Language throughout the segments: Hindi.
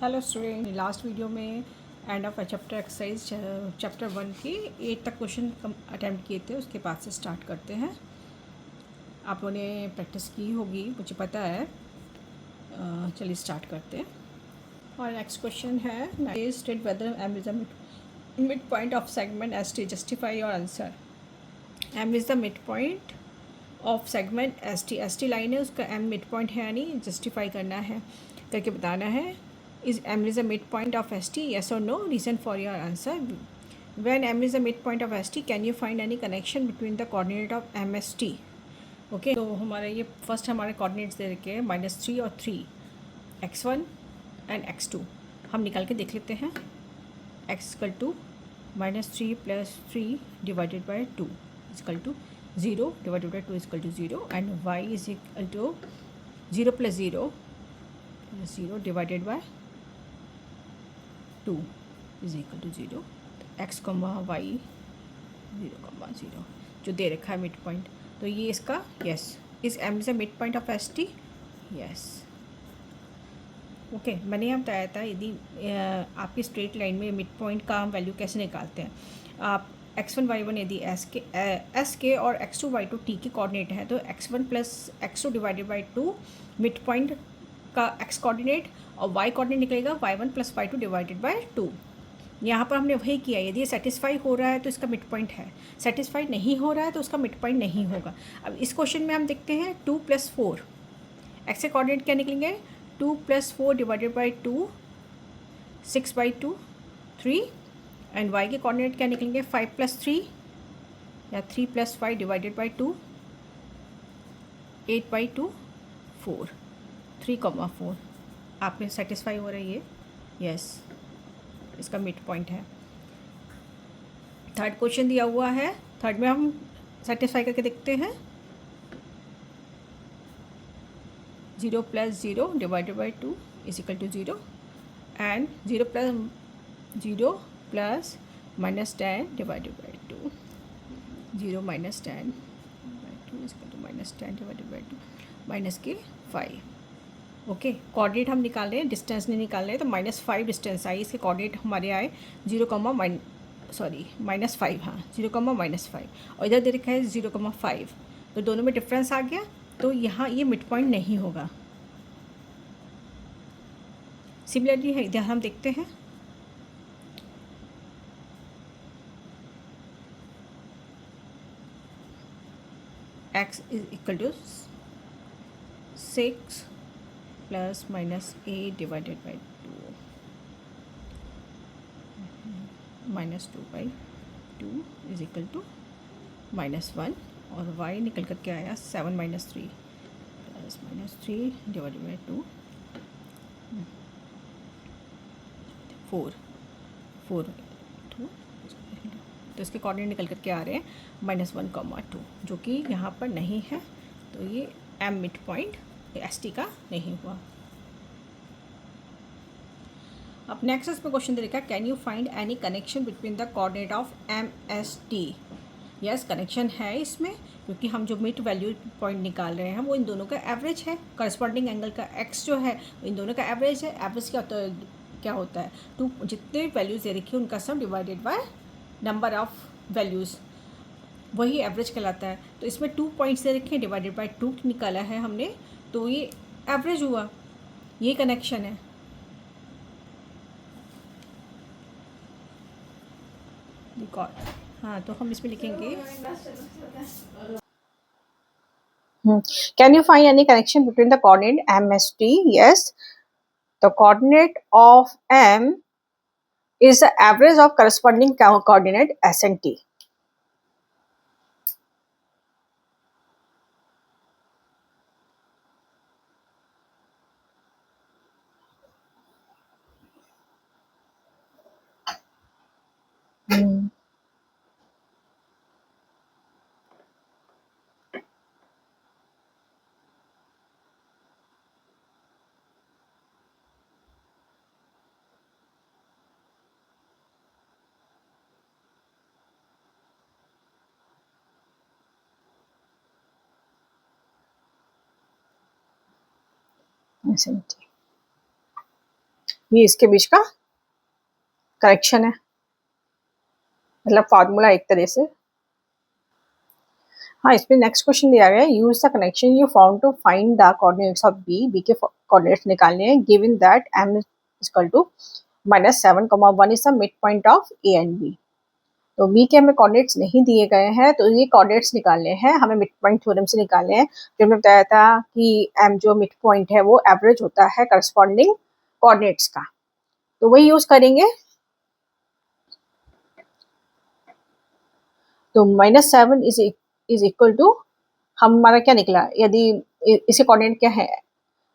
हेलो स्टूडेंट, लास्ट वीडियो में end of chapter exercise chapter 1 की 8 तक क्वेश्चन अटैम्प्ट किए थे। उसके बाद से स्टार्ट करते हैं। आप लोगों ने प्रैक्टिस की होगी, मुझे पता है। चलिए स्टार्ट करते हैं। और नेक्स्ट क्वेश्चन है state whether M is the mid point of segment S T, justify your answer. M is the mid point of segment S T line है, उसका एम मिड पॉइंट है, यानी जस्टिफाई करना है, करके बताना है। Is M is the midpoint of ST? Yes or no? Reason for your answer. When M is the midpoint of ST, can you find any connection between the coordinate of MST? Okay, तो हमारे ये फर्स्ट हमारे कोऑर्डिनेट्स दे रखे हैं -3 और 3, x1 एंड x2। हम निकाल के देख लेते हैं। x equal to -3 + 3 divided by 2 equal to 0 divided by 2 equal to 0, and y is equal to 0 + 0 divided by 2 is equal to 0। X comma y 0,0 जो दे रखा है मिड पॉइंट, तो ये इसका यस इस एम से mid point of S T. Yes, okay. मैंने यहाँ बताया था यदि आपकी स्ट्रेट लाइन में मिड पॉइंट का हम वैल्यू कैसे निकालते हैं। आप x1 y1 यदि एस के और x2 y2 टी के कोऑर्डिनेट है, तो x1 + x2 divided by 2 mid point का x कोऑर्डिनेट, और y कोऑर्डिनेट निकलेगा y1 + y2 डिवाइडेड बाई 2। यहाँ पर हमने वही किया। यदि ये सेटिस्फाई हो रहा है तो इसका मिड पॉइंट है, सेटिस्फाई नहीं हो रहा है तो उसका मिड पॉइंट नहीं होगा। अब इस क्वेश्चन में हम देखते हैं 2 + 4, एक्स के कोऑर्डिनेट क्या निकलेंगे, 2 + 4 डिवाइडेड बाई 2 6/2 3, एंड y के कोऑर्डिनेट क्या निकलेंगे, 5 + 3 या 3 + 5 डिवाइडेड बाई 2 8/2 4 3,4। आपके सेटिस्फाई हो रही है, यस, इसका मिड पॉइंट है। थर्ड क्वेश्चन दिया हुआ है, थर्ड में हम सेटिस्फाई करके देखते हैं। 0 + 0 divided by 2 is equal to 0, and 0 + 0 plus -10 divided by 2, 0 - 10 by 2 is equal to -10 divided by 2 -5। Okay, coordinate हम निकाल रहे हैं, डिस्टेंस नहीं निकाल रहे हैं, तो -5 डिस्टेंस आई। इसके कोऑर्डिनेट हमारे आए 0, -5, हाँ 0, -5, और इधर दे रखा है 0,5, तो दोनों में डिफरेंस आ गया, तो यहाँ ये मिड पॉइंट नहीं होगा। सिमिलरली है, इधर हम देखते हैं x is equal to 6 + -8 divided by 2 -2/2 is equal to -1, और y निकल कर के आया 7 - 3 + -3 डिवाइडेड बाई 2 4 2, तो इसके कोऑर्डिनेट निकल कर के आ रहे हैं -1,2, जो कि यहाँ पर नहीं है, तो ये m mid point S T का नहीं हुआ। अब नेक्स्ट इसमें क्वेश्चन दे रखा है, can you find any connection between the coordinate of M S T. Yes, connection है इसमें, क्योंकि हम जो मिड वैल्यू पॉइंट निकाल रहे हैं वो इन दोनों का एवरेज है। करस्पॉन्डिंग एंगल का x जो है इन दोनों का एवरेज है। एवरेज क्या होता है, टू जितने वैल्यूज़ दे रखी है उनका सम divided by number of values, वही एवरेज कहलाता है। तो इसमें 2 पॉइंट्स दे रखे हैं, डिवाइडेड बाय 2 निकाला है हमने, तो ये एवरेज हुआ, ये कनेक्शन है। रिकॉर्ड, हाँ, तो हम इसमें लिखेंगे can you find any connection between the coordinate M S T. Yes, the coordinate of M is the average of corresponding coordinate S and T. S and T. ये इसके बीच का करेक्शन है, मतलब फार्मूला एक तरह से। हाँ, इसमें नेक्स्ट क्वेश्चन दिया गया है, use the connection you found to find the coordinates of B. B के कोऑर्डिनेट्स निकालने हैं given that m is equal to -7, 1 is the mid point of A and B. तो बी के हमें कोऑर्डिनेट्स नहीं दिए गए हैं, तो ये कोऑर्डिनेट्स निकालने हैं, हमें मिड पॉइंट थ्योरम से निकालने हैं। जो हमने बताया था कि m जो मिड पॉइंट है वो एवरेज होता है करस्पॉन्डिंग कोऑर्डिनेट्स का, तो वही यूज करेंगे। तो -7 इज इक्वल टू, हमारा क्या निकला, यदि इसे कोऑर्डिनेट क्या है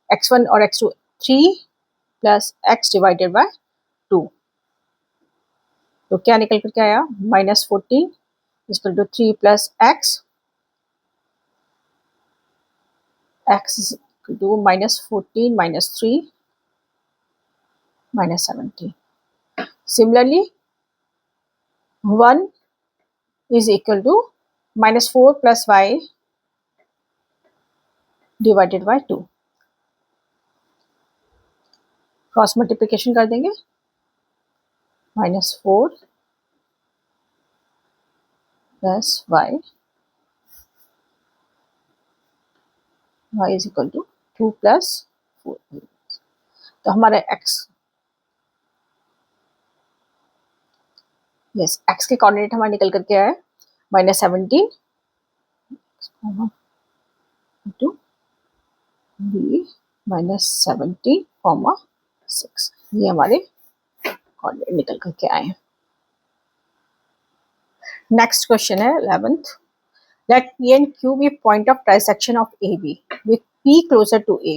x1 और x2, 3 plus x divided by 2, तो क्या निकल कर क्या आया, -14 equal to 3 plus x is equal to -14 -3 -17। Similarly 1 is equal to -4 plus y divided by 2, cross multiplication कर देंगे, -4 plus y is equal to 2 plus 4। तो हमारा x, यस, x के कोऑर्डिनेट हमारे निकल करके आया -17 टू b -17, 6, ये हमारे कोऑर्डिनेट निकल करके आए हैं। नेक्स्ट क्वेश्चन है 11th, let p and q be point of trisection of AB with p closer to A,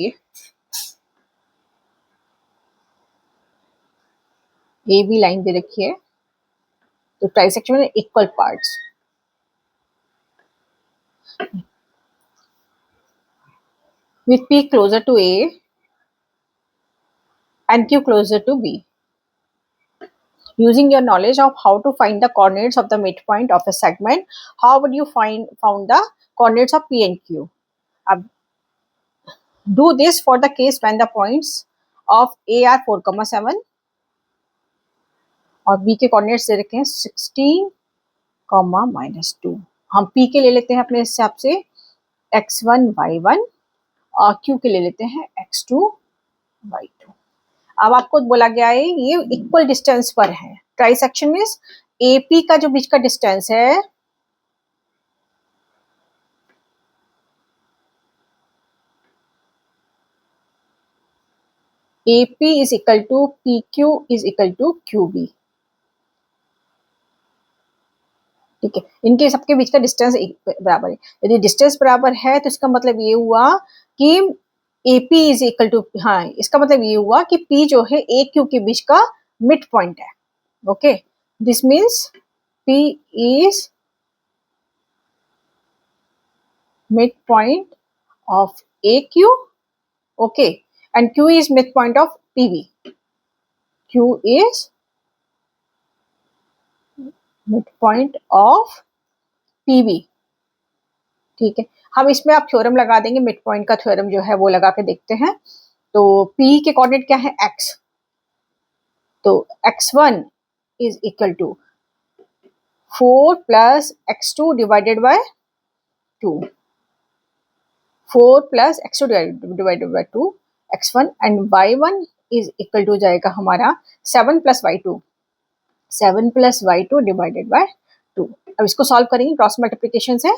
AB line दे रखी है, तो ट्राइसेक्शन में equal parts, with p closer to A and q closer to B. Using your knowledge of how to find the coordinates of the midpoint of a segment, how would you found the coordinates of P and Q? अब do this for the case when the points of A are 4, 7 और B के coordinates दे रखे हैं 16, -2। हम P के ले लेते हैं अपने हिसाब से x1, y1 और Q के ले लेते हैं x2, y2। अब आपको बोला गया है ये इक्वल डिस्टेंस पर है, ट्राइसेक्शन मींस AP का जो बीच का डिस्टेंस है AP is equal to PQ is equal to QB, ठीक है, इनके सबके बीच का डिस्टेंस बराबर है। यदि डिस्टेंस बराबर है तो इसका मतलब ये हुआ कि AP इज इक्वल टू, हाँ, इसका मतलब ये हुआ कि P जो है AQ के बीच का मिड पॉइंट है। Okay, this means P is mid point of AQ, okay, and Q is mid point of PB। Q is mid point of PB, ठीक है। हम इसमें आप थ्योरम लगा देंगे, मिड पॉइंट का थ्योरम जो है वो लगा के देखते हैं। तो P के कोऑर्डिनेट क्या है x, तो x1 is equal to 4 plus x2 divided by 2, 4 plus x2 divided by 2 x1, and y1 is equal to जाएगा हमारा 7 plus y2, 7 plus y2 divided by 2। अब इसको सॉल्व करेंगे, क्रॉस मल्टीप्लिकेशन से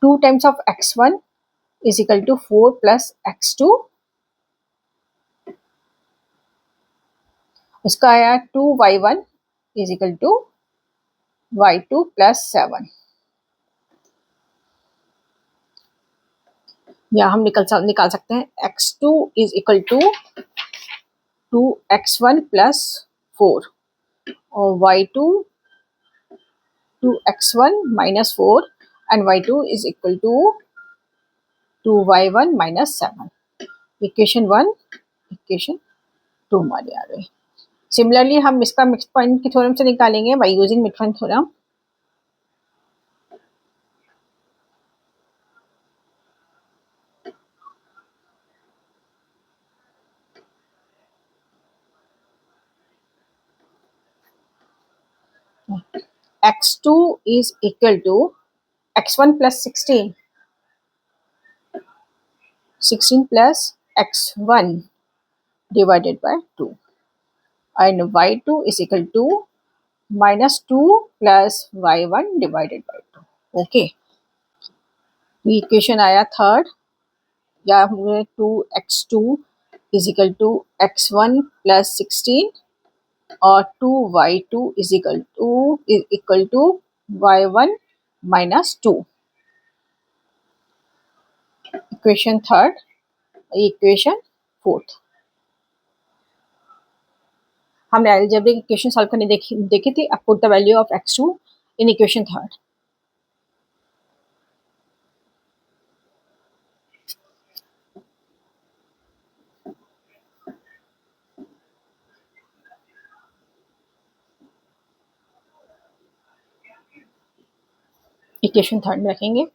2 times of x1 is equal to 4 plus x2, उसका आया 2y1 is equal to y2 plus 7। या हम निकाल सकते हैं x2 is equal to 2x1 plus 4 और y2 2x1 minus 4 and y2 is equal to 2y1 minus 7। Equation 1, equation 2 हमारी आ गई। सिमिलरली हम इसका मिड पॉइंट की थ्योरम से निकालेंगे by using mid point theorem. x2 is equal to x1 plus 16 plus x1 divided by 2, and y2 is equal to minus 2 plus y1 divided by 2. Okay, ये इक्वेशन आया थर्ड, या हमने 2x2 is equal to x1 plus 16 और 2y2 is equal to y1 minus 2. Equation third, equation fourth. हमने अलजेब्रिक इक्वेशन सॉल्व करने देखी थी. अब put the value of x2 in equation third. Equation third में रखेंगे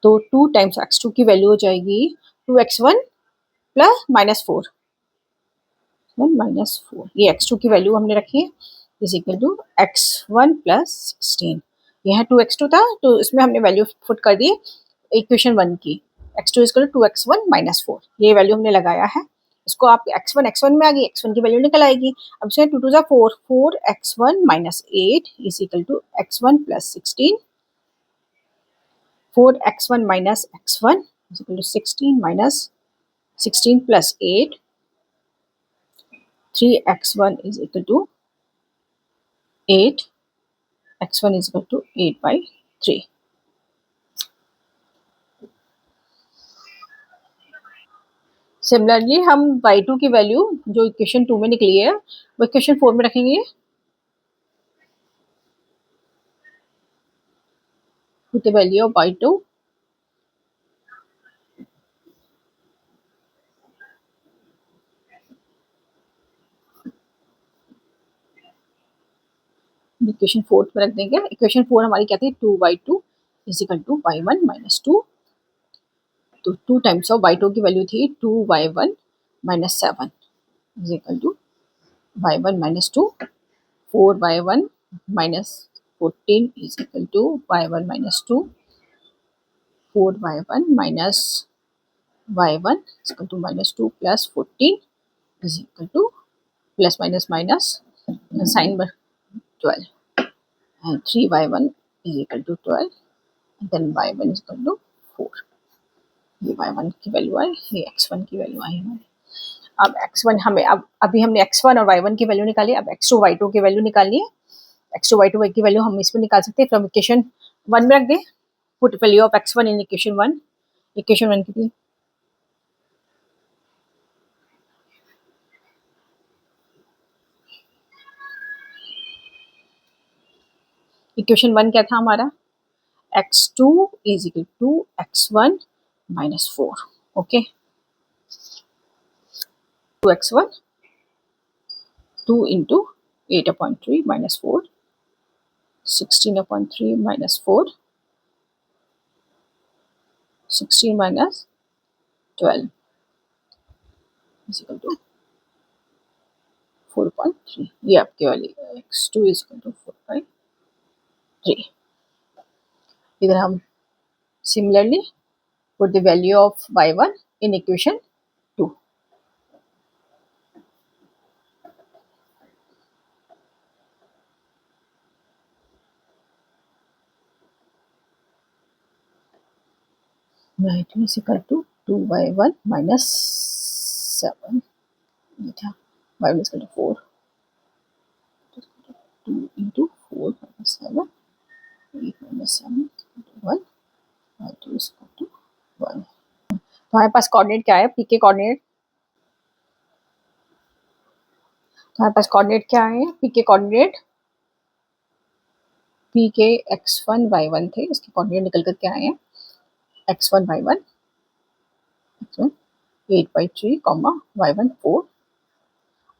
तो 2 टाइम्स x2 की वैल्यू हो जाएगी 2x1 प्लस -4 -4. ये x2 की वैल्यू हमने रखी है is equal to x1 plus 16. यह 2x2 था तो इसमें हमने वैल्यू पुट कर दी इक्वेशन 1 की. x2 is equal to 2x1 -4. ये वैल्यू हमने लगाया है. इसको आप x1 में आ गई, x1 की वैल्यू निकल आएगी. अब इसमें 2 2 4, 4x1 minus 8 is equal to x1 plus 16. 4x1 minus x1 is equal to 16 minus 16 plus 8. 3x1 is equal to 8. x1 is equal to 8 by 3. Similarly हम y2 की वैल्यू जो इक्वेशन 2 में निकली है वो इक्वेशन 4 में रखेंगे. Put the value of y2 equation 4 में रख देंगे. इक्वेशन 4 हमारी क्या थी, 2y2 is equal to y1 minus 2. तो 2 टाइम्स ऑफ y2 की वैल्यू थी 2y1 minus 7 is equal to y1 minus 2. 4y1 minus 14 is equal to y1 minus 2. 4y1 minus y1 is equal to minus 2 plus 14 is equal to plus minus sign by 12. And 3y1 is equal to 12. And then y1 is equal to 4. ये y1 की वैल्यू आई, ये x1 की वैल्यू आई हमारी. अब x1 हमें अभी हमने x1 और y1 की वैल्यू निकाली. अब x2 y2 की वैल्यू निकालनी है. x2 y2 की वैल्यू हम इसमें निकाल सकते हैं फ्रॉम इक्वेशन 1 में रख दें. Put value of x1 in equation 1. Equation 1 की इक्वेशन 1 क्या था हमारा, x2 is equal to x1 minus 4. Okay, 2x1 2 into 8/3 minus 4, 16/3 minus 4, 16 minus 12 is equal to 4/3. ये आपके वाली x2 इज इक्वल टू 4/3. इधर हम similarly put the value of y1 in equation 2. y2 is equal to 2y1 minus 7. y1 is equal to 4. 2 into 4 minus 7. 8 minus 7 is equal to 1. y2 is equal to 1. तो हमारे पास कोऑर्डिनेट क्या है, पी के कोऑर्डिनेट. तो हमारे पास कोऑर्डिनेट क्या है, पी के कोऑर्डिनेट, पी के x1 y1 थे. इसके कोऑर्डिनेट निकल कर क्या आए हैं, x1 y1 8/3 कॉमा y1 4.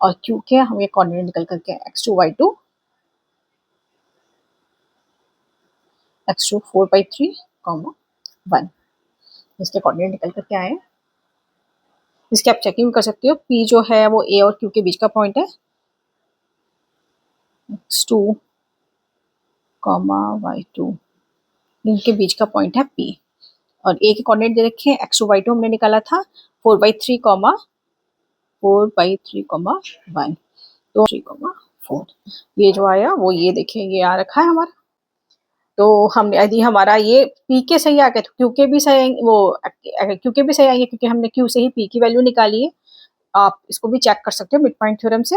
और क्यू के हमें कोऑर्डिनेट निकल कर क्या है, x2 y2 x2 4/3 कॉमा 1. इसके कोऑर्डिनेट निकल कर क्या आए. इसकी आप चेकिंग कर सकते हो. पी जो है वो ए और क्यू के बीच का पॉइंट है. x2 कॉमा y2, इनके बीच का पॉइंट है P। और ए के कोऑर्डिनेट दे रखे हैं, x2 y2 हमने निकाला था 4/3 कॉमा 1, तो 3,4 ये जो आया वो ये देखिए ये आ रखा है हमारा। तो हम यदि हमारा ये पी के सही आ गया तो क्यू के भी सही आएंगे, वो क्यू के भी सही आएंगे क्योंकि हमने क्यू से ही पी की वैल्यू निकाली है। आप इसको भी चेक कर सकते हो मिड पॉइंट थ्योरम से।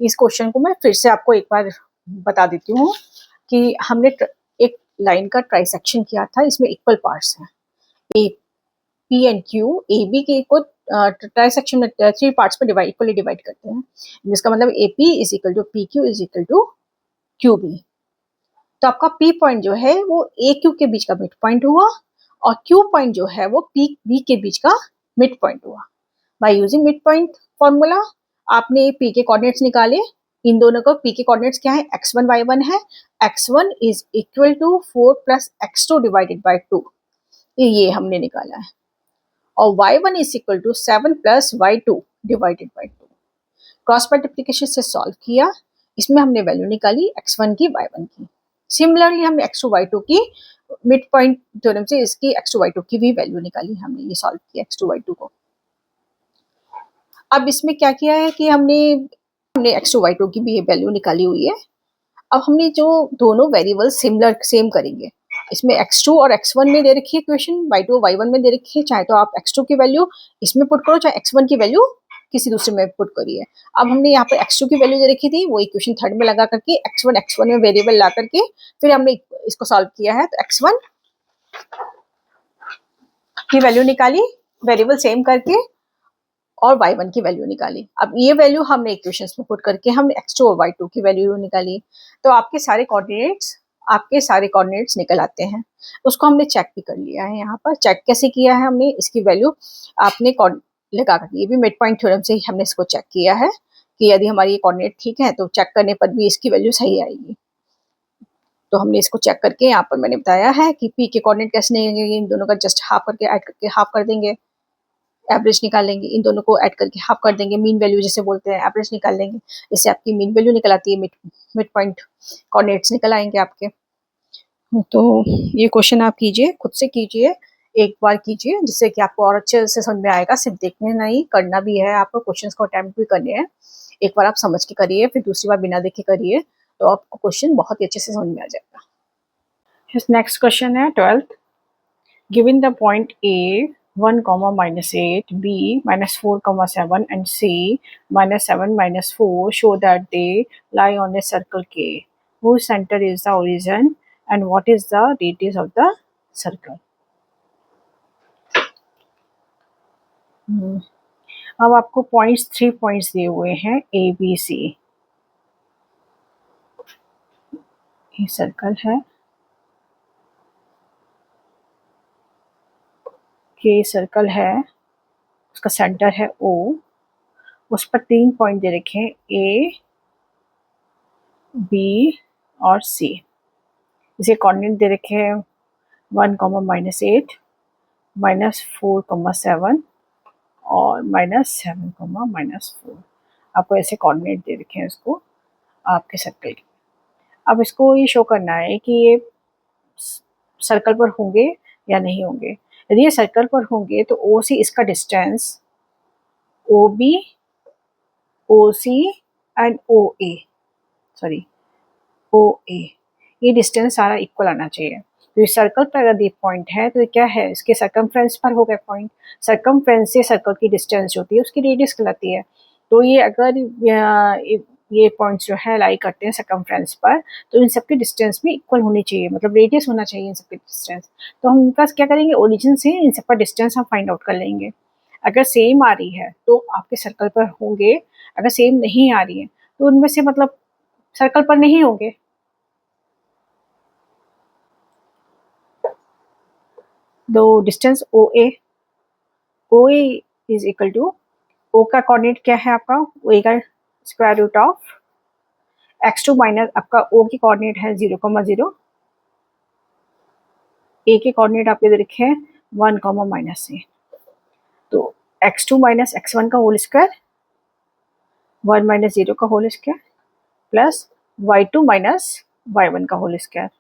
इस क्वेश्चन को मैं फिर से आपको एक बार बता देती हूँ कि हमने एक लाइन का ट्राइसेक्शन किया था, इसमें इक्वल पार्ट्स हैं, A P and Q A B के को ट्राइसेक्शन में 3 पार्ट्स में इक्वली डिवाइड करते हैं, जिसका मतलब A P is equal to P Q is equal to Q B. तो आपका पी पॉइंट जो है वो ए क्यू के बीच का मिड पॉइंट हुआ और क्यू पॉइंट जो है वो पी बी के बीच का मिड पॉइंट हुआ। By using mid point formula आपने पी के कोऑर्डिनेट्स निकाले। इन दोनों को पी के कोऑर्डिनेट्स क्या है, x1 y1 है। x1 is equal to 4 plus x2 divided by 2, ये हमने निकाला है। और y1 is equal to 7 plus y2 divided by 2। Cross multiplication से सॉल्व किया, इसमें हमने वैल्यू निकाली x1 की y1 की। सिमिलरली हमने x2 y2 की मिड पॉइंट थ्योरम से इसकी x2 y2 की भी वैल्यू निकाली, हमने ये सॉल्व किया x2 y2 को। अब इसमें क्या किया है कि हमने x2 y2 की भी ये वैल्यू निकाली हुई है। अब हमने जो दोनों वेरिएबल सेम करेंगे, इसमें x2 और x1 में दे रखी है इक्वेशन, y2 y1 में दे रखी है, चाहे तो आप x2 की वैल्यू इसमें पुट करो, चाहे x1 की वैल्यू किसी दूसरे में पुट करिए। अब हमने यहाँ पे x2 की वैल्यू दे रखी थी, वो इक्वेशन थर्ड में लगा करके x1 में वेरिएबल ला करके फिर हमने इसको सॉल्व किया है। तो x1 की वैल्यू निकाली वेरिएबल सेम करके और y1 की वैल्यू निकाली। अब ये वैल्यू हमने इक्वेशंस में पुट करके हमने x2 और y2 की वैल्यू निकाली। तो आपके सारे कोऑर्डिनेट्स निकल आते हैं। उसको हमने चेक भी कर लिया है। यहाँ पर चेक कैसे किया है हमने, इसकी वैल्यू आपने लगा कर, ये भी मिड पॉइंट थ्योरम से ही हमने इसको चेक किया है कि यदि हमारी ये कोऑर्डिनेट ठीक है तो चेक करने पर भी इसकी वैल्यू सही आएगी। तो हमने इसको चेक करके यहाँ पर मैंने बताया है कि पी के कोऑर्डिनेट कैसे निकलेंगे, इन दोनों का जस्ट हाफ करके ऐड करके हाफ कर देंगे, एवरेज निकाल लेंगे, इन दोनों को ऐड करके हाफ कर देंगे, मीन वैल्यू जिसे बोलते हैं, एवरेज निकाल लेंगे, इससे आपकी मीन वैल्यू निकल आती है, मिड पॉइंट कोऑर्डिनेट्स निकल आएंगे आपके। तो ये क्वेश्चन आप कीजिए, खुद से कीजिए, एक बार कीजिए, जिससे कि आपको और अच्छे से समझ में आएगा। सिर्फ देखने नहीं, करना भी है आपको, क्वेश्चंस को अटेम्प्ट भी करने हैं। एक बार आप समझ के करिए, फिर दूसरी बार बिना देखे करिए, तो आपको क्वेश्चन बहुत ही अच्छे से समझ में आ जाएगा। नेक्स्ट क्वेश्चन है 12th। Given the point A 1, -8, B -4, 7 and C -7, -4 show that they lie on a circle K whose center is the origin and what is the radius of the circle। अब आपको पॉइंट्स 3 पॉइंट्स दिए हुए हैं A B C। ये सर्कल है, ये सर्कल है, उसका सेंटर है O, उस पर 3 पॉइंट दे रखे हैं A B और C। इसे कोऑर्डिनेट दे रखे हैं 1, -8, -4, 7 और -7, -4। आपको ऐसे कोऑर्डिनेट दे रखे हैं इसको आपके सर्कल के। अब इसको ये शो करना है कि ये सर्कल पर होंगे या नहीं होंगे। यदि ये सर्कल पर होंगे तो ओ से इसका distance O B, O C and O A, sorry O A, ये डिस्टेंस सारा इक्वल आना चाहिए। तो इस सर्कल पर अगर ये पॉइंट है तो क्या है, इसके सर्कमफ्रेंस पर हो गया पॉइंट। सर्कमफ्रेंस से सर्कल की डिस्टेंस जो होती है उसकी रेडियस कहलाती है। तो ये अगर ये पॉइंट्स जो है लाई करते हैं सर्कमफ्रेंस पर, तो इन सबकी डिस्टेंस भी इक्वल होनी चाहिए, मतलब रेडियस होना चाहिए इन सबकी डिस्टेंस। तो हम उनका क्या करेंगे, ओरिजिन से इन सब का डिस्टेंस हम फाइंड आउट कर लेंगे। अगर सेम आ रही है तो आपके सर्कल पर होंगे, अगर सेम नहीं आ रही है तो उनमें से मतलब सर्कल पर नहीं होंगे। दो distance O A is equal to, O का कोऑर्डिनेट क्या है आपका, ओ का square root of x2 minus आपका ओ की कोऑर्डिनेट है 0, ए के कोऑर्डिनेट आपके दे रखे हैं 1, -8। तो x2 माइनस x1 का होल स्क्वायर, 1 - 0 का whole square, plus y2 minus y1 का होल स्क्वायर।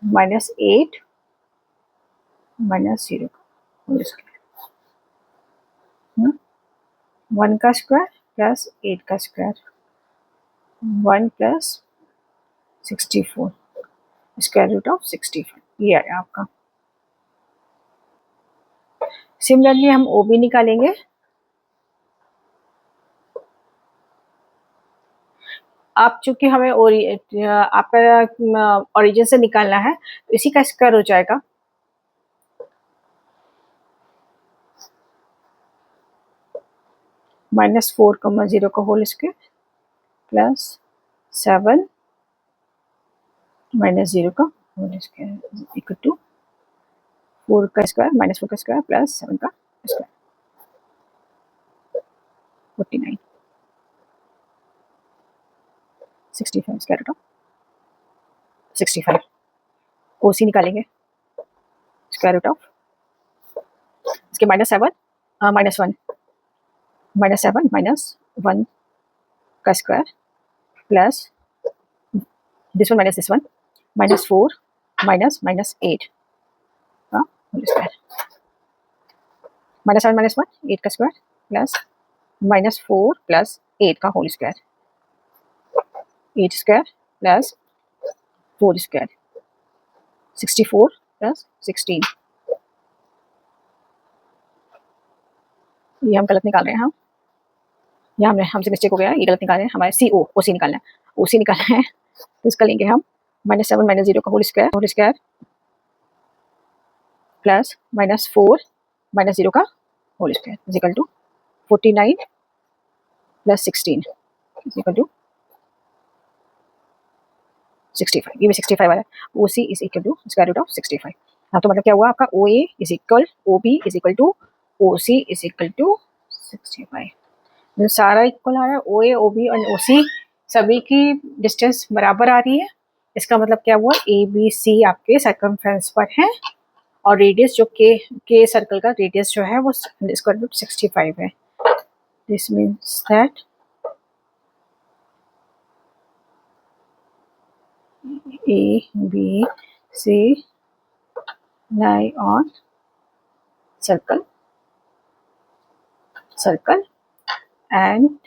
-8 -0 का होल स्क्वायर, 1 का स्क्वायर प्लस 8 का square, 1 plus 64 square root of 65, ये आया आपका। सिमिलरली हम ओ बी निकालेंगे। आप चूंकि हमें आपका ओरिजिन से निकालना है तो इसी का स्क्वायर हो जाएगा, -4, 0 का होल स्क्वायर प्लस 7 -0 का होल स्क्वायर इक्वल टू 4 का स्क्वायर -4 का स्क्वायर प्लस 7 का स्क्वायर, 49, 65 स्क्वायर रूट ऑफ 65। ओसी निकालेंगे, स्क्वायर रूट ऑफ इसके -7 -1 -7 -1 का स्क्वायर प्लस दिस वन -4 -8 का होल स्क्वायर, -7 -1 8 का स्क्वायर प्लस -4 प्लस 8 का whole square, 8 square plus 4 square, 64 plus 16। ये हम गलत निकाल रहे हैं, हम यहाँ हमसे मिस्टेक हो गया, ये गलत निकाल रहे हैं, हमारे ओ सी निकालना है, ओ सी निकालना है तो इसका लेंगे हम -7 -0 का होल स्क्वायर प्लस -4 -0 का whole square is equal to 49 plus 16 is equal to 65। ये भी 65 वाला है, O C is equal to square root of 65। हाँ, तो मतलब क्या हुआ आपका, O A is equal O B is equal to O C is equal to 65। जो सारा इक्वल आ रहा है, ओ ए ओ बी और ओ सी सभी की डिस्टेंस बराबर आ रही है। इसका मतलब क्या हुआ, ए बी सी आपके सर्कमफ्रेंस पर है और रेडियस जो के सर्कल का रेडियस जो है वो स्क्वायर रूट 65 है। This means that A B C lie on circle and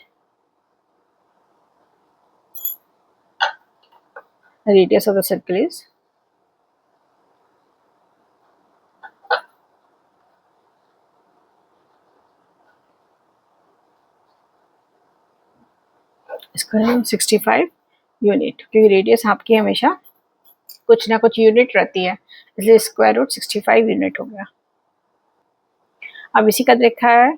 the radius of the circle is square 65 unit, क्योंकि रेडियस आपकी हमेशा कुछ ना कुछ यूनिट रहती है, इसलिए स्क्वायर रूट 65 यूनिट हो गया। अब इसी का देखा है,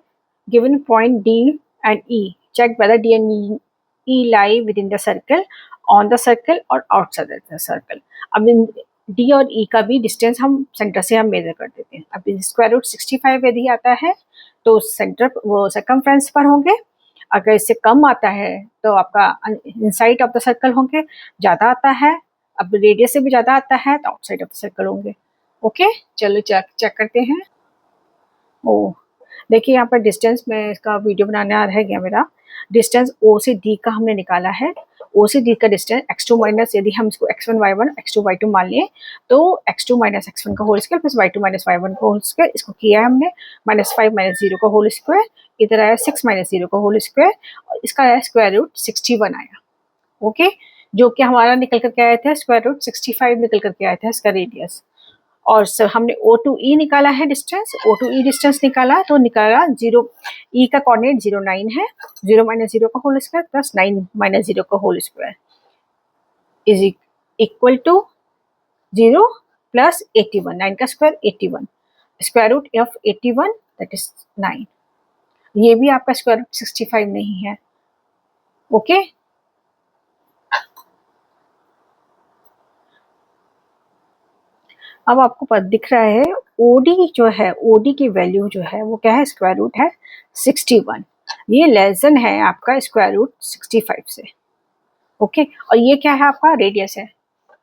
given point D and E, check whether D and E lie within the circle, on the circle और आउटसाइड द सर्कल। अब इन डी और ई का भी डिस्टेंस हम सेंटर से हम मेजर कर देते हैं। अब स्क्वायर रूट 65 यदि आता है तो सेंटर वो सर्कमफ्रेंस पर होंगे, अगर इससे कम आता है तो आपका इनसाइड ऑफ द सर्कल होंगे, ज़्यादा आता है, अब रेडियस से भी ज़्यादा आता है तो आउटसाइड ऑफ द सर्कल होंगे। ओके, चलो चेक करते हैं। ओ देखिए, यहाँ पर डिस्टेंस में इसका वीडियो बनाना रह गया मेरा। डिस्टेंस ओ से डी का हमने निकाला है। ओ से डी का डिस्टेंस x2 माइनस, यदि हम इसको x1 y1 x2 y2 मान लें तो x2 माइनस x1 का whole square plus y2 minus y1 का होल स्क्वायर, इसको किया है हमने -5 माइनस 0 का होल स्क्वायर, इधर आया 6 माइनस 0 का होल स्क्वायर और इसका आया स्क्वायर रूट 61 आया। ओके, जो कि हमारा निकल करके आया था स्क्वायर रूट 65 निकल करके आया था इसका रेडियस। और हमने ओ टू ई निकाला है डिस्टेंस, ओ टू ई डिस्टेंस निकाला तो निकाला 0, ई का कोऑर्डिनेट 09 है, 0 माइनस 0 का होल स्क्वायर प्लस 9 माइनस 0 का whole square is equal to 0 plus 81, 9 का square 81, square root of 81 that is 9। ये भी आपका स्क्वायर रूट 65 नहीं है। ओके, अब आपको पता दिख रहा है ओडी जो है, ओडी की वैल्यू जो है वो क्या है, स्क्वायर रूट है 61, ये लेस देन है आपका स्क्वायर रूट 65 से। ओके, और ये क्या है आपका रेडियस है,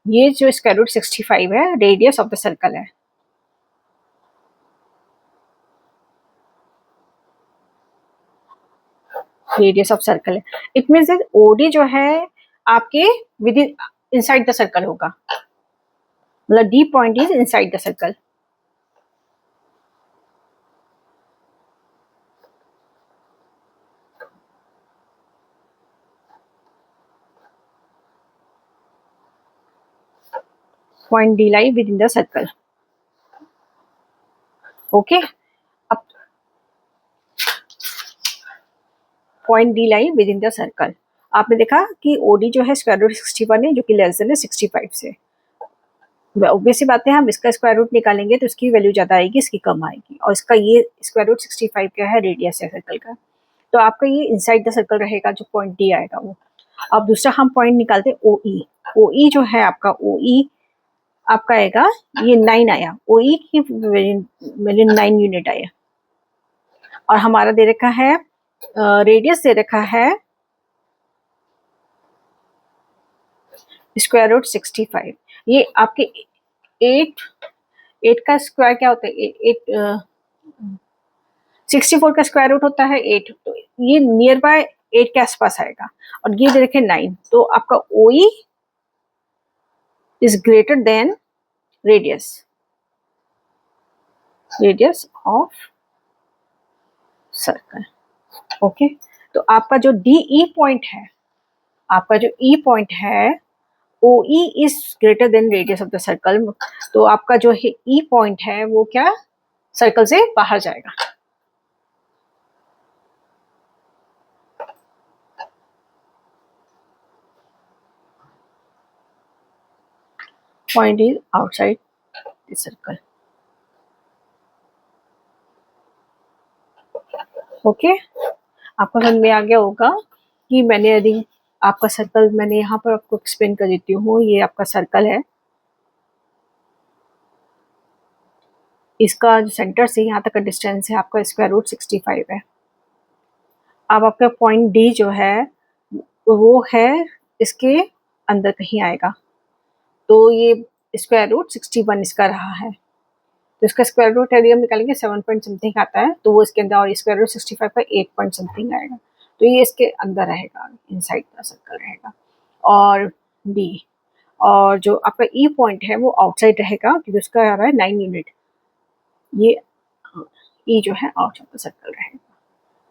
ये जो स्क्वायर रूट 65 है रेडियस ऑफ द सर्कल है। रेडियस ऑफ सर्कल है, इट मीन्स ओडी जो है आपके with in inside the circle होगा। मतलब D point is inside the circle. Point D lie within the circle. Okay. अब point D lie within the circle. आपने देखा कि ओडी जो है स्क्वायर रूट 61 है, जो कि लेस देन है 65 से. ऑब्वियस सी बात है, हम इसका स्क्वायर रूट निकालेंगे तो इसकी वैल्यू ज़्यादा आएगी, इसकी कम आएगी. और इसका ये स्क्वायर रूट 65 क्या है, रेडियस है सर्कल का. तो आपका ये इनसाइड द सर्कल रहेगा, जो पॉइंट डी आएगा वो. अब दूसरा हम पॉइंट निकालते हैं ओ ई. ओ ई जो है आपका, ओ ई आपका आएगा, ये 9 आया. ओ ई की वैल्यू 9 यूनिट आया. और हमारा दे रखा है रेडियस दे रखा है स्क्वायर रूट 65. ये आपके 8 का स्क्वायर क्या होता है, 64 का स्क्वायर रूट होता है 8. तो ये नियर बाय 8 के आसपास आएगा. और ये दे रखे 9. तो आपका O E is greater than radius of circle. Okay. तो आपका जो डी ई पॉइंट है, आपका जो ई पॉइंट है, O E is greater than radius of the circle. तो आपका जो ई पॉइंट है वो क्या, सर्कल से बाहर जाएगा. Point is outside the circle. Okay. आपको समझ में आ गया होगा कि मैंने यदि आपका सर्कल, मैंने यहाँ पर आपको एक्सप्लेन कर देती हूँ. ये आपका सर्कल है, इसका जो सेंटर से यहाँ तक का डिस्टेंस है आपका स्क्वायर रूट 65 है. अब आपका पॉइंट डी जो है वो है इसके अंदर कहीं आएगा. तो ये स्क्वायर रूट 61 इसका रहा है. तो इसका स्क्वायर रूट यदि हम निकालेंगे 7 पॉइंट समथिंग आता है, तो वो इसके अंदर, और स्क्वायर रूट 65 का 8 पॉइंट समथिंग आएगा. तो ये इसके अंदर रहेगा, इनसाइड का सर्कल रहेगा. और डी, और जो आपका ई पॉइंट है वो आउटसाइड रहेगा, क्योंकि उसका आ रहा है 9 यूनिट. ये ई जो है आउटसाइड का सर्कल रहेगा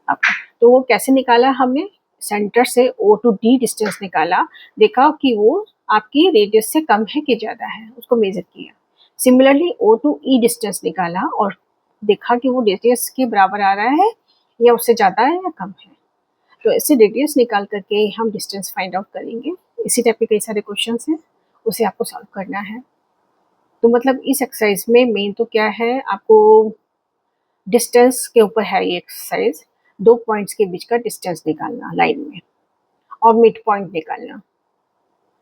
आपका. तो वो कैसे निकाला हमने, सेंटर से ओ टू डी डिस्टेंस निकाला, देखा कि वो आपकी रेडियस से कम है कि ज़्यादा है, उसको मेजर किया. सिमिलरली ओ टू ई डिस्टेंस निकाला और देखा कि वो रेडियस के बराबर आ रहा है या उससे ज़्यादा है या कम है. तो ऐसे रेडियस निकाल करके हम डिस्टेंस फाइंड आउट करेंगे. इसी टाइप के कई सारे क्वेश्चन हैं, उसे आपको सॉल्व करना है. तो मतलब इस एक्सरसाइज में मेन तो क्या है, आपको डिस्टेंस के ऊपर है ये एक्सरसाइज. 2 पॉइंट्स के बीच का डिस्टेंस निकालना लाइन में, और मिड पॉइंट निकालना.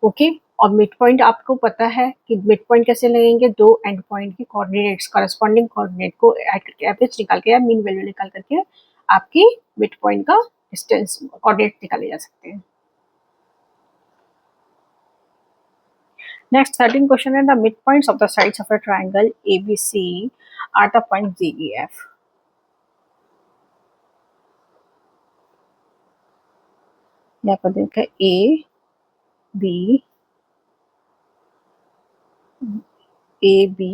ओके. और मिड पॉइंट आपको पता है कि मिड पॉइंट कैसे लगेंगे, 2 एंड पॉइंट के कोऑर्डिनेट्स, कॉरेस्पॉन्डिंग कोऑर्डिनेट को ऐड करके एवरेज निकाल के या मीन वैल्यू निकाल करके आपकी मिड पॉइंट का डिस्टेंस कोऑर्डिनेट निकाले जा सकते हैं. नेक्स्ट 13 क्वेश्चन है, the mid points of the sides of a triangle ABC are the point DEF. यहाँ पर देखा A B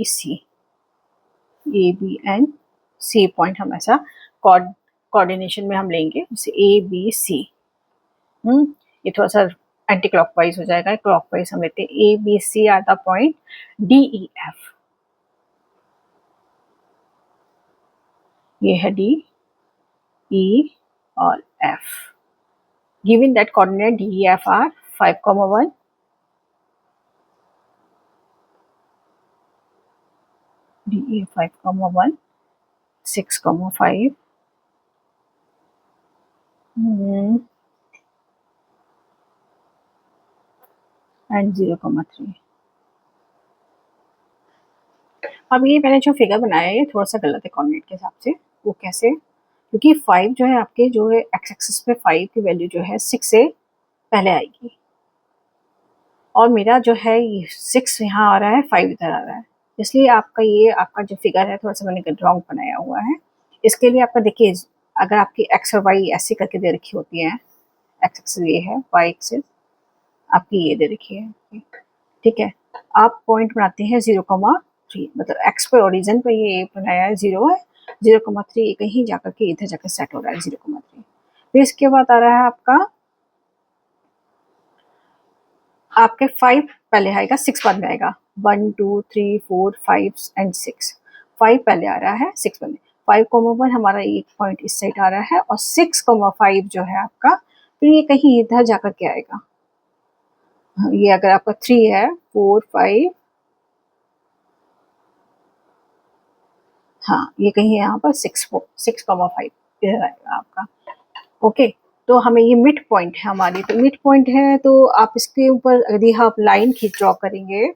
C A B and C point हम ऐसा कोऑर्डिनेशन में हम लेंगे, जैसे ABC. ये थोड़ा सा एंटी क्लॉकवाइज हो जाएगा, क्लॉकवाइज हम लेते हैं. ABC are the point DEF. ये है D E और F. Given that coordinate DEF are 5,1, DEF 5,1, 6,5, and 0,3. अब ये मैंने जो फिगर बनाया है ये थोड़ा सा गलत है कोऑर्डिनेट के हिसाब से. वो कैसे, क्योंकि 5 जो है आपके, जो है एक्स एक्सिस पे 5 की वैल्यू जो है 6 से पहले आएगी, और मेरा जो है ये 6 यहाँ आ रहा है, 5 इधर आ रहा है. इसलिए आपका ये आपका जो फिगर है थोड़ा सा मैंने रॉन्ग बनाया हुआ है. इसके लिए आपका देखिए, अगर आपकी एक्स और वाई ऐसे करके दे रखी होती हैं, एक्स एक्सिस ये है, वाई एक्सिस आपकी ये दे रखी है, ठीक है. आप पॉइंट बनाते हैं 0,3, मतलब एक्स पे ओरिजिन पे ये बनाया है 0 है, 0,3 कहीं जाकर के इधर जाकर सेट हो रहा है 0,3। फिर इसके बाद आ रहा है आपके 5 पहले आएगा, 6 बाद में आएगा। 1 2 3 4 5 एंड 6, 5 पहले आ रहा है, 6 पहले। 5,1 हमारा एक पॉइंट इस साइड आ रहा है, और 6,5 जो है आपका, फिर ये कहीं इधर जाकर के आएगा। ये अगर आपका 3 है, 4 5, हाँ ये कहीं यहाँ पर 6,5 इधर आएगा आपका। ओके, तो हमें ये मिड पॉइंट है हमारी, तो मिड पॉइंट है तो आप इसके ऊपर यदि आप लाइन खींच ड्रॉ करेंगे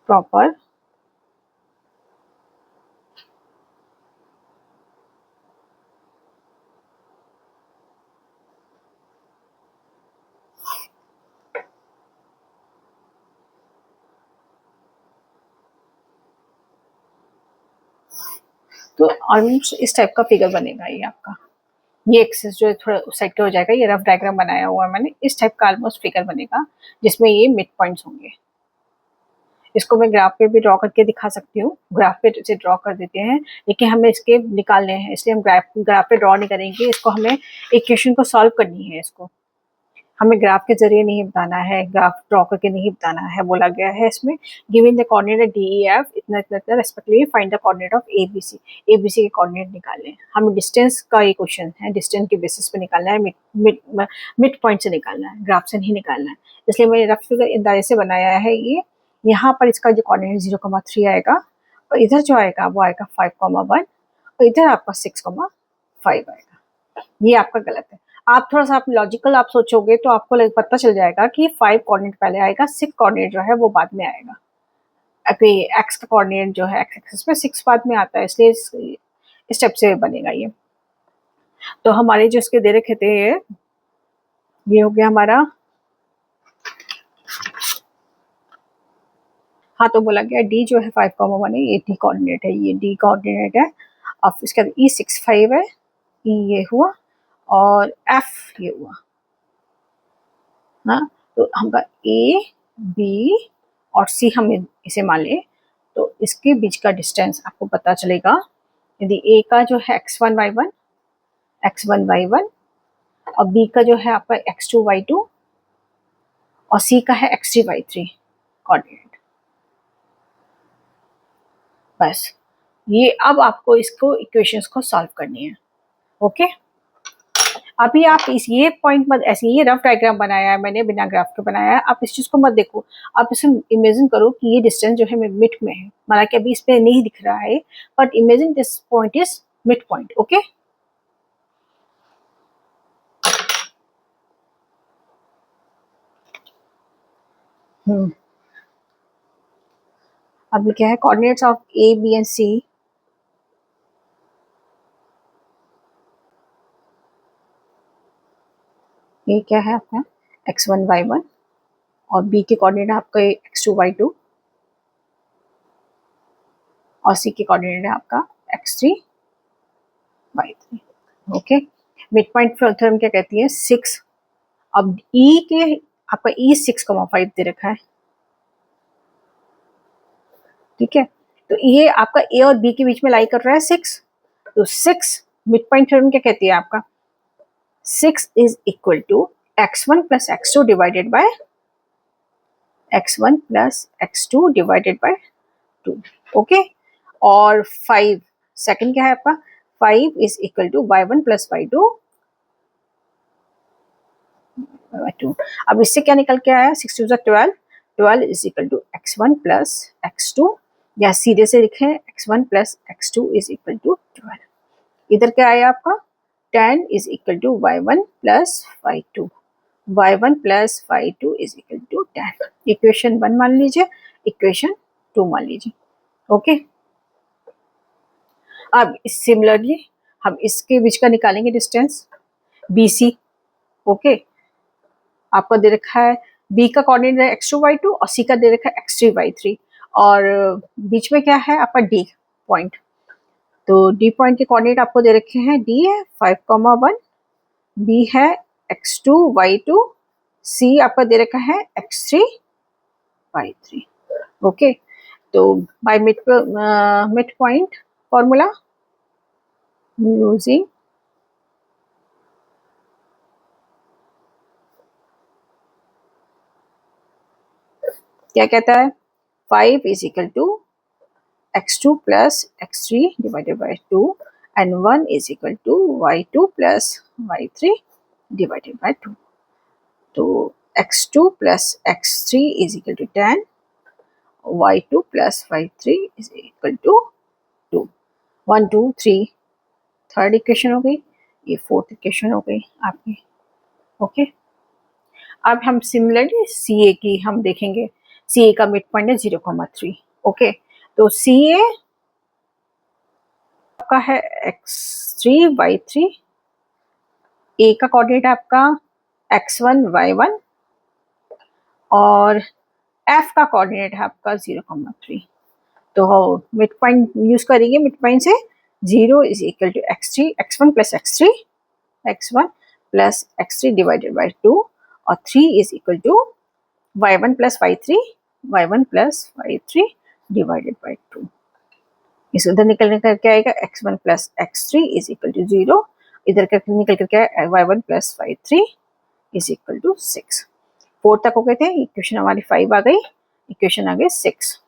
प्रॉपर, तो ऑलमोस्ट इस टाइप का फिगर बनेगा ये आपका। ये एक्सेस जो है थोड़ा साइड पे हो जाएगा, ये रफ डायग्राम बनाया हुआ है मैंने, इस टाइप का ऑलमोस्ट फिगर बनेगा जिसमें ये मिड पॉइंट्स होंगे। इसको मैं ग्राफ पे भी ड्रॉ करके दिखा सकती हूँ, ग्राफ पे से ड्रॉ कर देते हैं, लेकिन हमें इसके निकालने हैं इसलिए हम ग्राफ पे ड्रॉ नहीं करेंगे इसको, हमें इक्वेशन को सॉल्व करनी है। इसको हमें ग्राफ के जरिए नहीं बताना है, ग्राफ ड्रॉ करके नहीं बताना है, बोला गया है इसमें given the coordinate D E F इतना इतना इतना respectively find the coordinate of A B C. A B C के कोऑर्डिनेट निकालने हैं हमें, डिस्टेंस का ये क्वेश्चन है, डिस्टेंस के बेसिस पे निकालना है, मिड पॉइंट से निकालना है, ग्राफ से नहीं निकालना है। इसलिए मैंने रफ फिगर अंदाजे से बनाया है ये। यहाँ पर इसका जो कोऑर्डिनेट 0,3 आएगा, और इधर जो आएगा वो आएगा 5,1, और इधर आपका 6,5 आएगा। ये आपका गलत है। आप थोड़ा सा आप लॉजिकल आप सोचोगे तो आपको पता चल जाएगा कि 5 कोऑर्डिनेट पहले आएगा, 6 कोऑर्डिनेट जो है वो बाद में आएगा। अभी एक्स का कोऑर्डिनेट जो है एक्स एक्सिस पे 6 बाद में आता है, इसलिए इस स्टेप से बनेगा ये। तो हमारे जो इसके दे रखे थे ये हो गया हमारा, हाँ तो बोला गया डी जो है 5,1 है, ये डी कोऑर्डिनेट है, ये डी कोऑर्डिनेट है। अब इसके बाद E65 है, ई ये हुआ, और एफ ये हुआ। हाँ, तो हमका ए बी और सी हम इसे मान लें, तो इसके बीच का डिस्टेंस आपको पता चलेगा। यदि ए का जो है x1 y1 और बी का जो है आपका x2 y2 और सी का है x3 y3 कोऑर्डिनेट। बस ये अब आपको इसको इक्वेशंस को सॉल्व करनी है। ओके, अभी आप इस ये पॉइंट मत, ऐसे ये रफ डायग्राम बनाया है मैंने, बिना ग्राफ के बनाया है, आप इस चीज को मत देखो, आप इसे इमेजिन करो कि ये डिस्टेंस जो है मिड में है, माना कि अभी इस पे नहीं दिख रहा है, but imagine this point is mid point. Okay, अब क्या है coordinates of A B and C, ये क्या है आपका x1 y1 और बी के कोऑर्डिनेट आपका x2 y2 और सी के कोऑर्डिनेट है आपका x3 y3। Okay, mid point theorem क्या कहती है 6, अब ई के आपका ई 6,5 दे रखा है, ठीक है, तो ये आपका ए और बी के बीच में लाई कर रहा है 6, तो 6 मिड पॉइंट थ्योरम क्या कहती है आपका 6 is equal to x1 plus x2 divided by x1 plus x2 divided by 2। Okay, और 5 सेकंड क्या है आपका 5 is equal to y1 plus y2 2। अब इससे क्या निकल के आया 6 2 12, 12 is equal to x1 plus x2, या सीधे से लिखें x1 plus x2 is equal to 12। इधर क्या आया आपका 10 is equal to y1 plus y2, y1 plus y2 is equal to 10। Equation 1 मान लीजिए, इक्वेशन 2 मान लीजिए। ओके, अब सिमिलरली हम इसके बीच का निकालेंगे डिस्टेंस BC। ओके, आपको दे रखा है बी का कोऑर्डिनेट है x2 y2 और सी का दे रखा है x3 y3, और बीच में क्या है आपका डी पॉइंट, तो डी पॉइंट के कोऑर्डिनेट आपको दे रखे हैं, डी है 5,1, बी है x2 y2, सी आपका दे रखा है x3 y3। ओके, तो by mid point formula using क्या कहता है, 5 is equal to x2 plus x3 divided by 2 and 1 is equal to y2 plus y3 divided by 2. तो x2 plus x3 is equal to 10, y2 plus y3 is equal to 2. 1 2 3 third equation हो गई, ये फोर्थ इक्वेशन हो गई आपकी। ओके, अब हम सिमिलरली सी ए की हम देखेंगे। सी ए का मिड पॉइंट है 0,3। ओके, तो सी ए आपका है x3 y3, ए का कोऑर्डिनेट आपका x1 y1 और एफ का कोऑर्डिनेट है आपका 0,3। तो मिड पॉइंट यूज करेंगे, मिड पॉइंट से 0 is equal to x1 plus x3 divided by 2 और 3 is equal to y1 plus y3 divided by 2। इस उधर निकलने कर क्या आएगा, x1 plus x3 is equal to 0, इधर कर निकल कर क्या है, y1 plus y3 is equal to 6। 4 तक हो गए थे, इक्वेशन हमारी 5 आ गई, इक्वेशन आ गई 6।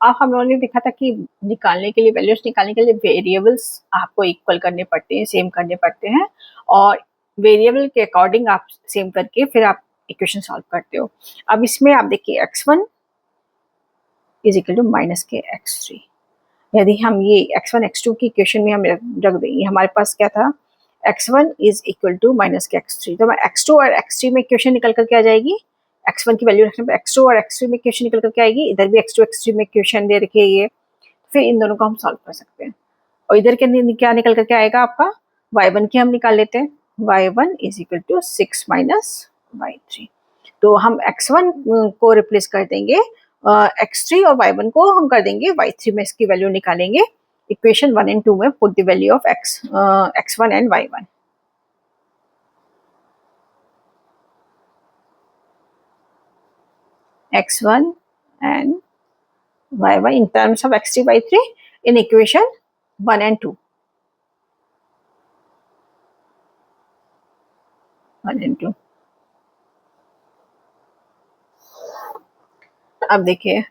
अब हम लोगों ने देखा था कि निकालने के लिए, वैल्यूज निकालने के लिए वेरिएबल्स आपको इक्वल करने पड़ते हैं, सेम करने पड़ते हैं, और वेरिएबल के अकॉर्डिंग आप सेम करके फिर आप इक्वेशन सॉल्व करते हो। अब इसमें आप देखिए x1 is equal to minus के x3। यदि हम ये x1 x2 की इक्वेशन में हम रख देंगे, हमारे पास क्या था, x1 is equal to minus के x3, तो x2 और x3 में इक्वेशन निकल करके आ जाएगी। x1 की वैल्यू रखने पर x2 और x3 में इक्वेशन निकल करके आएगी, इधर भी x2 x3 में इक्वेशन दे रखी है ये, फिर इन दोनों को हम सॉल्व कर सकते हैं। और इधर के क्या निकल करके आएगा आपका, y1 की हम निकाल लेते हैं, y1 is equal to 6 minus y3। तो हम x1 को रिप्लेस कर देंगे x3 और y1 को हम कर देंगे y3 में, इसकी वैल्यू निकालेंगे। इक्वेशन 1 एंड 2 में put the value of x1 and y1। x1 and y1 in terms of x3 y3 in equation 1 and 2, 1 and 2। अब देखिए,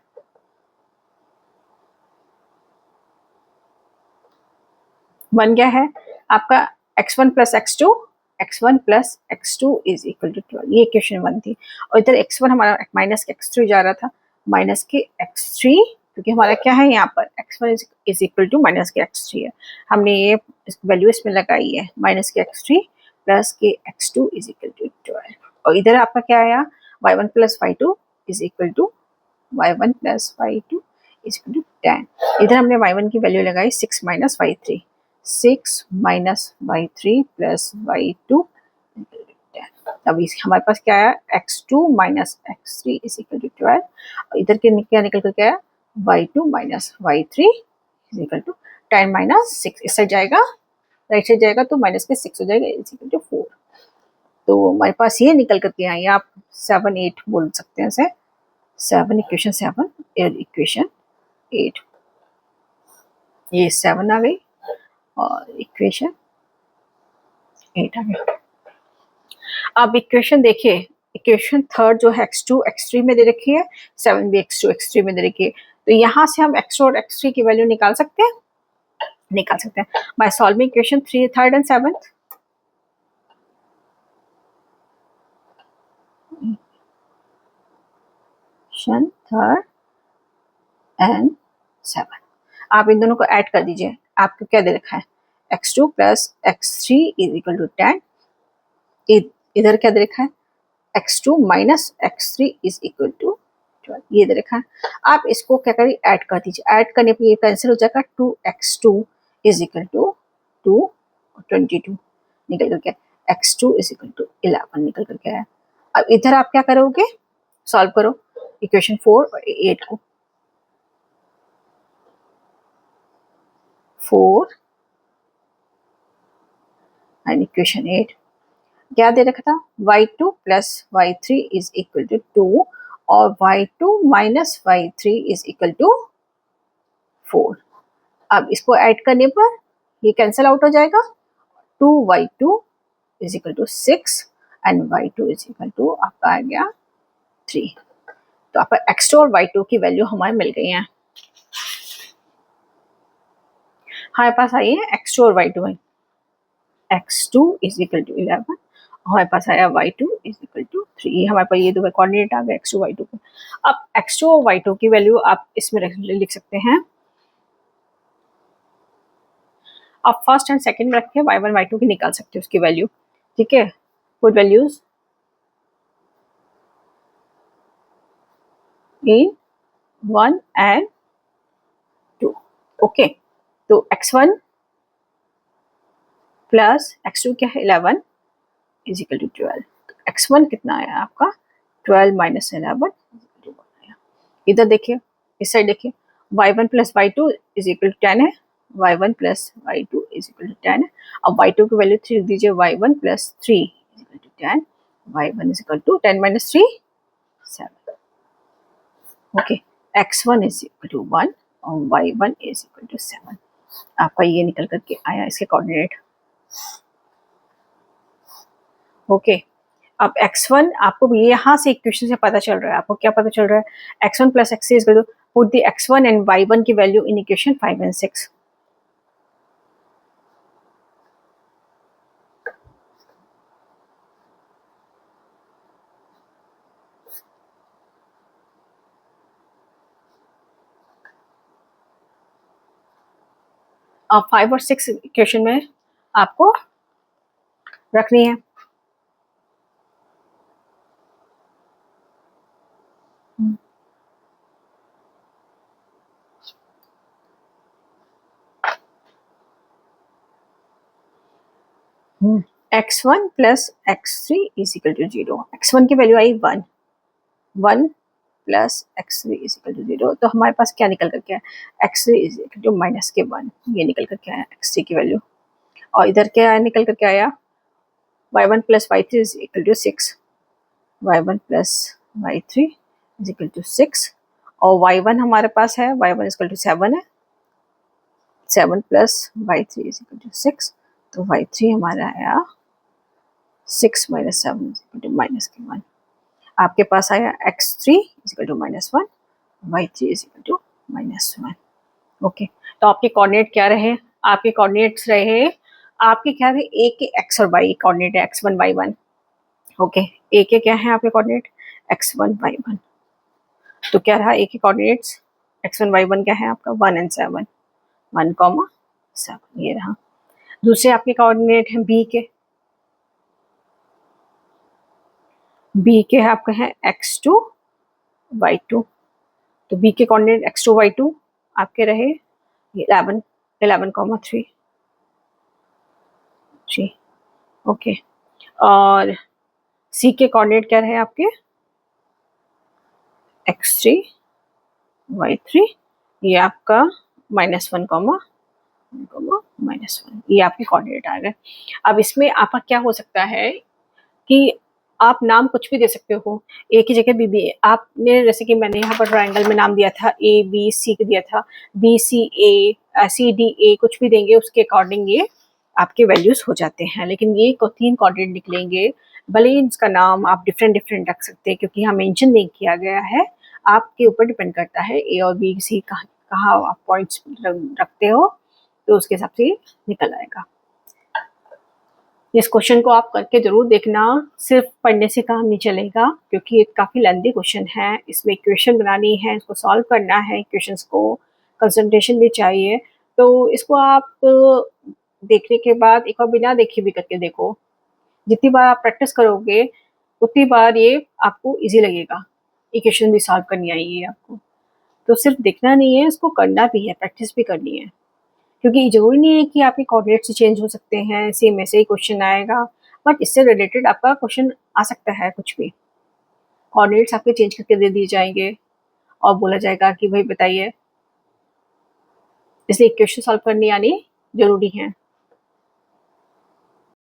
बन गया है आपका x1 plus x2 is equal to 12, ये इक्वेशन 1 थी। और इधर x1 हमारा माइनस के x3 जा रहा था, माइनस के x3, क्योंकि हमारा क्या है यहाँ पर x1 is equal to minus के x3 है, हमने ये वैल्यू इसमें लगाई है, माइनस के x3 प्लस के x2 इज इक्वल टू 12। और इधर आपका क्या आया, y1 plus y2 is equal to y1 plus y2 is equal to 10। इधर हमने y1 की वैल्यू लगाई 6 minus y3, 6 minus y3 plus y2। अब हमारे पास क्या आया, x2 minus x3 is equal to 12, और इधर के क्या निकल कर क्या आया, y2 minus y3 is equal to 10 minus 6, इस साइड जाएगा, राइट साइड जाएगा तो माइनस के 6 हो जाएगा, इज इक्वल टू 4। तो हमारे पास ये निकल करके आई, आप 7 8 बोल सकते हैं इसे, 7 इक्वेशन 7 इक्वेशन 8, ये 7 आ गई और इक्वेशन 8 आ गया। अब इक्वेशन देखिए, इक्वेशन थर्ड जो है x2 x3 में दे रखी है, 7 भी x2 x3 में दे रखी है, तो यहाँ से हम x2 और x3 की वैल्यू निकाल सकते हैं, निकाल सकते हैं by solving equation third and seventh. Third and 7, आप इन दोनों को ऐड कर दीजिए, आपको क्या दे रखा है, x2 plus x3 is equal to 10, इधर क्या दे रखा है, x2 minus x3 is equal to 12, ये दे रखा है। आप इसको क्या करिए, ऐड कर दीजिए, ऐड करने पर ये कैंसिल हो जाएगा, 2x2 इज इक्वल टू 2 22 निकल कर क्या, x2 इज इक्वल टू 11 निकल कर क्या है। अब इधर आप क्या करोगे, सॉल्व करो इक्वेशन 4 और 8 को, 4 एंड इक्वेशन 8, क्या दे रखा था, y2 plus y3 is equal to 2 और y2 minus y3 is equal to 4। अब इसको ऐड करने पर ये कैंसिल आउट हो जाएगा, 2y2 is equal to 6 and y2 is equal to आपका आ गया 3। तो आपका x2 और y2 की वैल्यू हमारे मिल गई हैं। हमारे पास आई है x2 और y2 है, x2 इज इक्वल टू 11, हमारे पास आया y2 इज इक्वल टू 3। हमारे पास ये दो कोऑर्डिनेट आ गए x2 y2 के। अब x2 और y2 की वैल्यू आप इसमें लिख सकते हैं। आप फर्स्ट एंड सेकंड में रख के y1 y2 की निकाल सकते हो उसकी वैल्यू, ठीक है। Put values in 1 and 2, okay. तो x1 प्लस x2 क्या है 11 इज इक्वल टू 12। तो x1 कितना आया आपका 12 माइनस 11 आया। इधर देखिए, इस साइड देखिए, y1 plus y2 is equal to 10 है, y1 plus y2 is equal to 10 है। अब y2 की वैल्यू 3 दीजिए, y1 plus 3 is equal to 10, y1 is equal to 10 minus 3 7, okay. x1 is equal to 1 और y1 इज इक्वल टू 7। आपका ये निकल करके आया इसके कोऑर्डिनेट, ओके। अब x1 आपको यहाँ से इक्वेशन से पता चल रहा है, आपको क्या पता चल रहा है, x1 plus x3 is equal to, put the x1 and y1 की वैल्यू इन इक्वेशन 5 एंड 6। अब 5 और 6 इक्वेशन में आपको रखनी है। x1 plus x3 is equal to 0। x1 की वैल्यू आई 1, 1 plus x3 is equal to 0। तो हमारे पास क्या निकल करके आया, x3 is equal to minus के 1, ये निकल करके आया x3 की वैल्यू। और इधर क्या निकल करके आया, y1 plus y3 is equal to 6, y1 plus y3 is equal to 6 और y1 हमारे पास है, y1 इज इक्वल टू 7 है, 7 plus y3 is equal to 6। तो y3 हमारा आया 6 minus 7 is equal to minus के 1। आपके पास आया x3 is equal to minus 1, y3 is equal to minus 1, okay. तो आपके कोऑर्डिनेट क्या रहे, आपके कोऑर्डिनेट्स रहे, आपके क्या रहे, ए के x और y कोऑर्डिनेट है x1 y1, ओके। ए के क्या है आपके कोऑर्डिनेट x1 y1। तो क्या रहा ए के कोऑर्डिनेट्स x1 y1 क्या है आपका 1 एंड 7, 1 कॉमा 7, ये रहा। दूसरे आपके कोऑर्डिनेट हैं बी के आपके हैं x2 y2। तो बी के कोऑर्डिनेट x2 y2 आपके रहे 11, 11 कॉमा 3, ओके। और सी के कोऑर्डिनेट क्या रहे आपके x3 y3, ये आपका -1 कॉमा -1, ये आपके कोऑर्डिनेट आ गए। अब इसमें आपका क्या हो सकता है कि आप नाम कुछ भी दे सकते हो, ए की जगह बी, आपने जैसे कि मैंने यहाँ पर ट्रायंगल में नाम दिया था ए बी सी का दिया था, B C A C D A, कुछ भी देंगे उसके अकॉर्डिंग ये आपके वैल्यूज हो जाते हैं। लेकिन ये 3 कोऑर्डिनेट निकलेंगे, भले ही इसका नाम आप डिफरेंट डिफरेंट रख सकते हैं क्योंकि यहाँ मेंशन नहीं किया गया है, आपके ऊपर डिपेंड करता है ए और बी सी कहाँ आप पॉइंट्स रखते हो, तो उसके हिसाब से निकल आएगा। इस क्वेश्चन को आप करके जरूर देखना, सिर्फ पढ़ने से काम नहीं चलेगा क्योंकि ये काफ़ी लेंथी क्वेश्चन है, इसमें इक्वेशन बनानी है, इसको सॉल्व करना है, इक्वेशंस को कंसंट्रेशन भी चाहिए। तो इसको आप देखने के बाद एक बार बिना देखे भी करके देखो, जितनी बार आप प्रैक्टिस करोगे उतनी बार ये आपको ईजी लगेगा, इक्वेशन भी सॉल्व करनी आएगी आपको। तो सिर्फ देखना नहीं है, इसको करना भी है, प्रैक्टिस भी करनी है, क्योंकि जरूरी नहीं है कि आपके कोऑर्डिनेट्स चेंज हो सकते हैं, सेम ऐसे ही क्वेश्चन आएगा, बट इससे रिलेटेड आपका क्वेश्चन आ सकता है, कुछ भी कोऑर्डिनेट्स आपके चेंज करके दे दिए जाएंगे और बोला जाएगा कि भाई बताइए, इसलिए इक्वेशन सॉल्व करनी आनी जरूरी है।